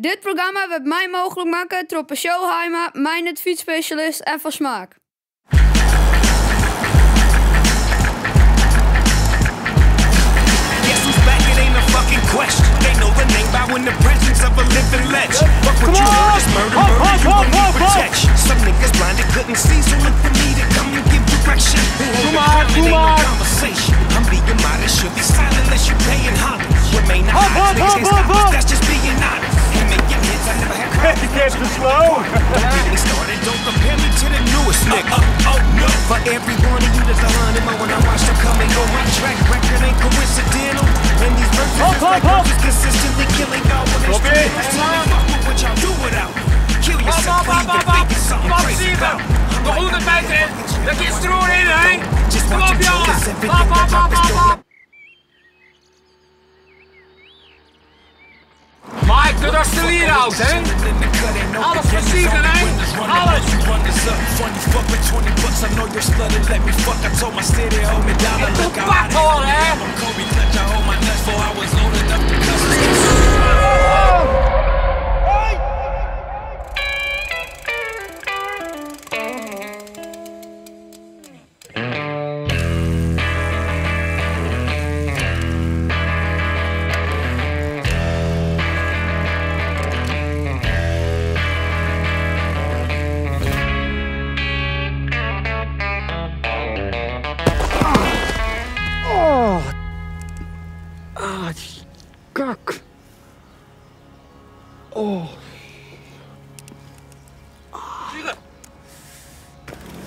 Dit programma werd mij mogelijk maken door Showheimer, mijn het fietsspecialist en van smaak. Guess who's back? It ain't a fucking question. They know the name by when the presence of a living legend. Fuck what you heard is murder, murder. You gon' need protection. Some niggas blinded couldn't see, so look for me to come and give direction. It ain't no conversation. I'm being modest, should be silent unless you paying homage. Remain the hot niggas ain't stop us, that's just being honest. And making hits, I never had problems. Get me started, don't compare me to the newest nigga. Oh no, for every one of you there's 100 more when I watch them come and go. My track record ain't coincidental, and these verses is like verses consistently killing y'all when it's true. Fuck with what y'all do without. Kill yourself for even thinking something crazy about. Nog 100 meter in, dat je stroer in, hè? Kom op, jongen! Mike, doe dat stelier uit, hè? Alles versiegen, hè? Alles! Ik doe pak hoor, hè? Kak. Oh. Vliegen!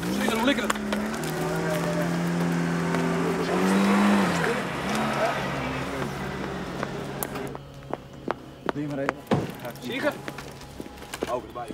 Vliegen, hoe likken het? Doe je maar even. Vliegen! Over erbij.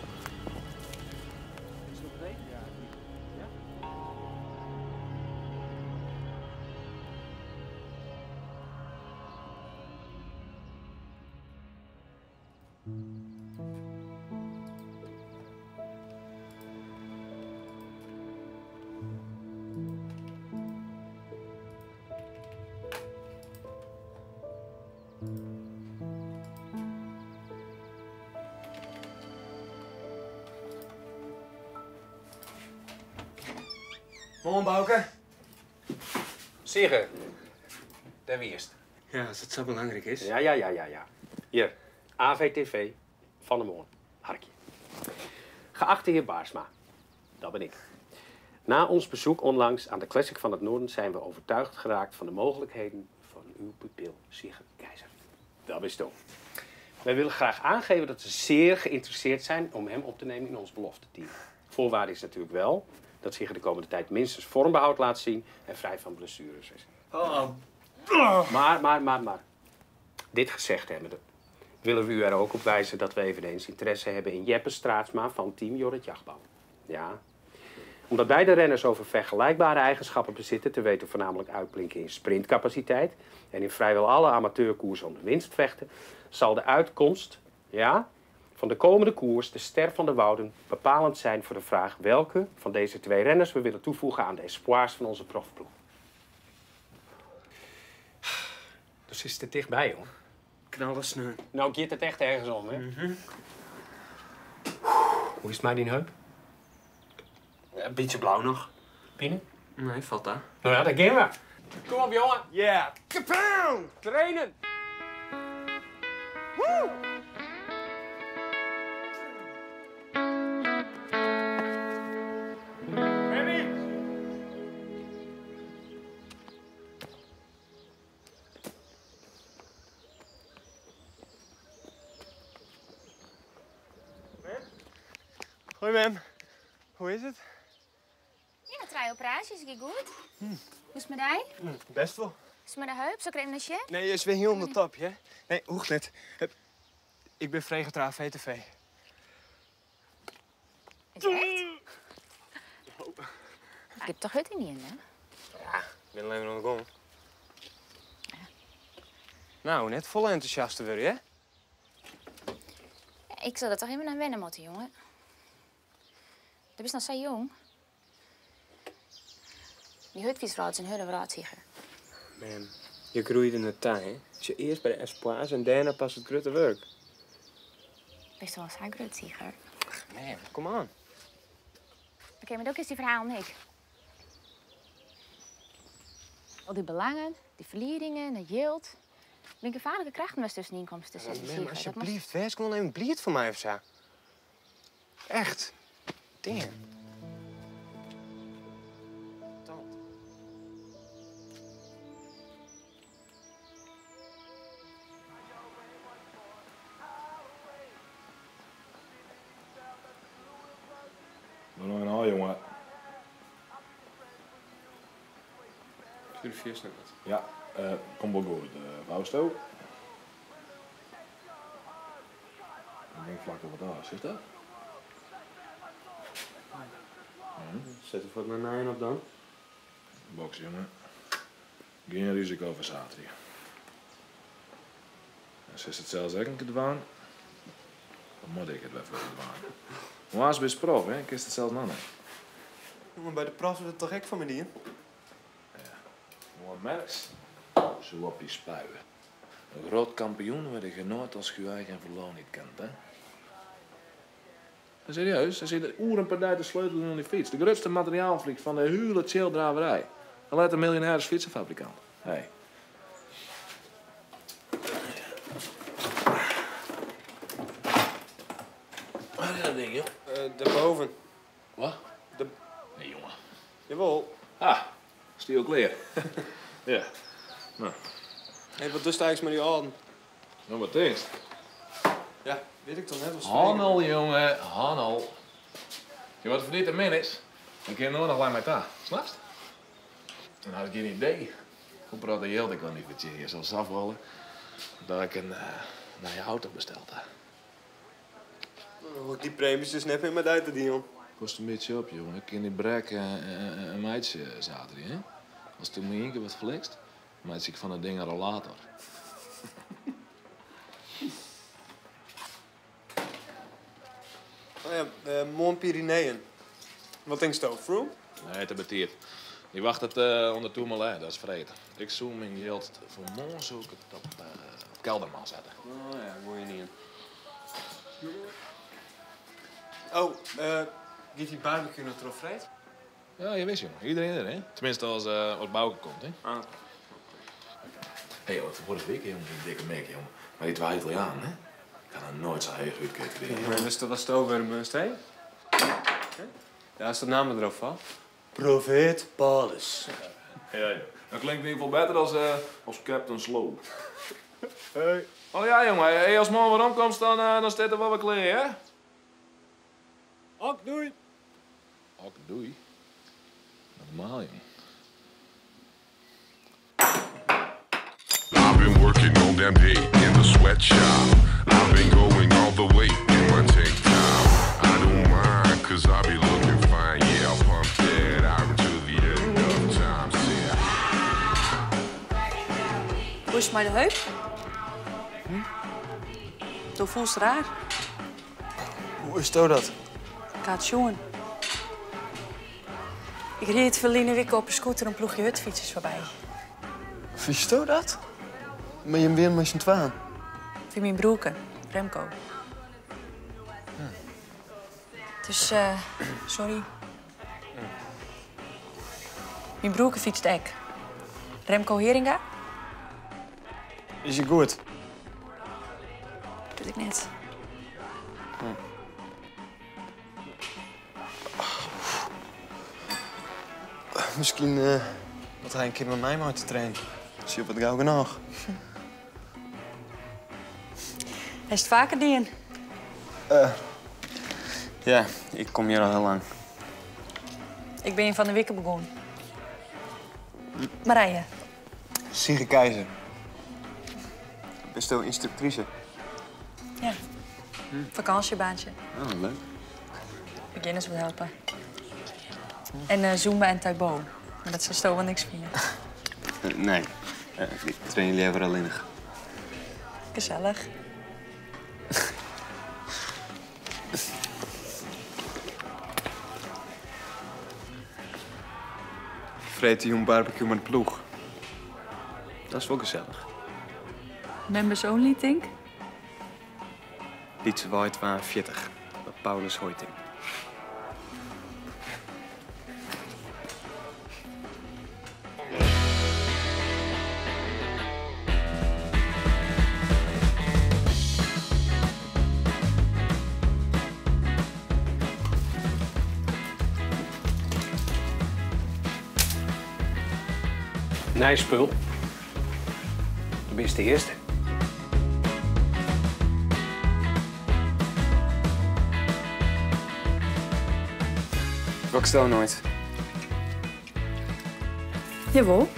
Morgen, Bouke. Siger, daar wie is het? Ja, als het zo belangrijk is. Ja. Hier, AVTV van de Moorn. Harkje. Geachte heer Baarsma, dat ben ik. Na ons bezoek onlangs aan de Classic van het Noorden zijn we overtuigd geraakt van de mogelijkheden van uw pupil Siger Keizer. Dat is toch. Wij willen graag aangeven dat we zeer geïnteresseerd zijn om hem op te nemen in ons belofteteam. Voorwaarde is natuurlijk wel dat Siger de komende tijd minstens vormbehoud laat zien en vrij van blessures is. Maar. Dit gezegd hebbende, willen we u er ook op wijzen dat we eveneens interesse hebben in Jeppe Straatsma van team Jorrit Jachtbouw. Ja. Omdat beide renners over vergelijkbare eigenschappen bezitten, te weten voornamelijk uitblinken in sprintcapaciteit en in vrijwel alle amateurkoersen om de winst vechten, zal de uitkomst van de komende koers, de Ster van de Wouden, bepalend zijn voor de vraag welke van deze twee renners we willen toevoegen aan de espoirs van onze profploeg. Dus is het er dichtbij, hoor. Knallen sneu. Nou keert het echt ergens om, hè? Hoe is het maar die heup? Een beetje blauw nog. Binnen? Nee, valt daar. Nou ja, daar gaan we. Kom op, jongen. Yeah. Kapow! Trainen. Woo! Hoi, ma'am. Hoe is het? Ja, 3 operaties, gaat goed. Hoe is het met jij? Best wel. Is het met de heup? Zo krijg je een Nee, je is weer heel onder top, hè? Nee, hoe net. Ik ben vregetraaf VTV. Is het echt? Ik heb toch het niet in, hè? Ja, ik ben alleen maar nog Nou, net vol enthousiast te worden, hè? Ja, ik zal er toch even aan wennen moeten, jongen. Dat is nog zo jong. Die hutfietsvrouw is een hele vraadziger. Man, je groeit in de tuin, hè? Als je eerst bij de espoirs en daarna pas het grote werk. Best wel een suikertieger. Nee, kom aan. Oké, maar ook is die verhaal niet. Al die belangen, die verlieringen, de yield. Een gevaarlijke krachten was tussen de inkomsten te zitten. Man, alsjeblieft, wees gewoon even blied voor mij of zo. Echt. Damn. Wat nou nou, jongen? Stuur de 4 stukken. Ja, kom wel goed. Wouwsto. Ik denk vlak over daar, is dat? Zet er wat naar 9 op dan. Box, jongen. Geen risico voor zaterdag. Als je het zelfs een keer doen, dan moet ik het wel voor doen. Maar als besproken, hè, kist het zelfs nog niet. Jongen, bij de pras is het toch gek van me die? Mooi merks. Zo op je spuien. Een groot kampioen werd je nooit als je eigen verloon niet kent, hè? En serieus, er zit oeren per dag te sleutelen aan die fiets. De grootste materiaalvlieg van de hele chilldraverij. En let een miljonaire fietsenfabrikant. Hey. Waar is dat ding, joh? Daarboven. Wat? Nee, jongen. Jawel. Ah, stiel kleer. Ja. Nou, Hé, wat doet eigenlijk met die handen? nou wat is? Ja, weet ik toch net als Hanel, jongen, Hanel. Je wordt verdiend een minutes. Dan kun je nooit nog lang met daar. Snapst? Dan had ik geen idee. Hoe praat de heel ik wel niet met je hier zoals afrollen. Dat ik een naar je auto besteld heb. Die premies dus net in mijn duiten, Dion. Kost een beetje op, jongen. Ik ken die brek een meidje zaterdag, hè? Als toen me één keer wat flixt, meid ik van het ding een rollator. Oh ja, Mont Pyreneeën. Wat denk je over, Froome? Nee, te betiert. Die wacht het onder Tourmalet, dat is vreten. Ik zoom mijn geld voor morgen zoek ik het op kelderman zetten. Oh ja, moet je niet in. Oh, gaat die barbecue nog erop vreet? Ja, je wist, jongen. Iedereen er, hè? Tenminste als Bouke komt, hè? Ah. Hé, joh, vorige week, jongen, die dikke mek, jongen. Maar die twee Italianen, hè? Ik kan er nooit zo heel goed krijgen. Maar dus dat was het over een steen? Ja, als dat naam erop valt. Profeet Paulus. Ja, ja. Dat klinkt in ieder geval beter als Captain Slow. Hey. Oh ja, jongen. Hey, als morgen weer omkomt, dan staat er wel wat kleer, hè? Ok, doei. Ok, doei. Normaal, jongen. I've been working all damn day in the sweatshop. I've been going all the way in my tank top. I don't mind, cause I be looking fine. Yeah, I'll pump that out to the end of time. Hoe is het met de heup? Toen voelt het raar. Hoe is dat? Gaat jongen. Ik reed verleden week op een scooter een ploegje hutfietsers voorbij. Versto dat? Maar je weer met z'n twaan. Voor mijn broeken, Remco. Dus, sorry. Mijn broeken fietst ek. Remco Heringa? Is je goed? Doe ik net. Misschien dat hij een keer met mij moet te trainen. Zie je wat gauw genoeg. Is het vaker die? Ja, ik kom hier al heel lang. Ik ben van de weken begonnen. Marije. Sigge Keizer. Best wel instructrice. Ja. Vakantiebaantje. Oh, leuk. Beginners wil helpen. En Zumba en Taibo. Maar dat zou wel niks vinden. Nee, ik train liever alleen. Gezellig. Vreten jong barbecue met de ploeg. Dat is wel gezellig. Members only, think? Lietse White waren 40. Paulus Hoiting. Nee, spul. Du bist de eerste. Ik stel nooit. Jawel.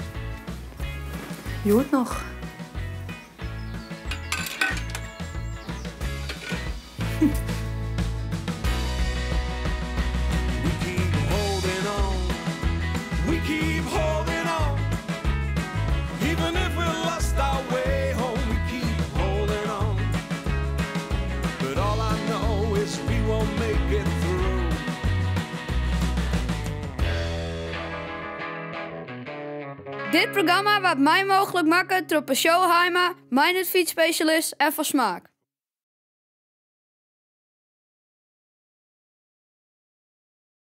Je hoort nog. Dit programma wordt mij mogelijk maken door Peugeot Heima, mijn fietsspecialist en van Smaak.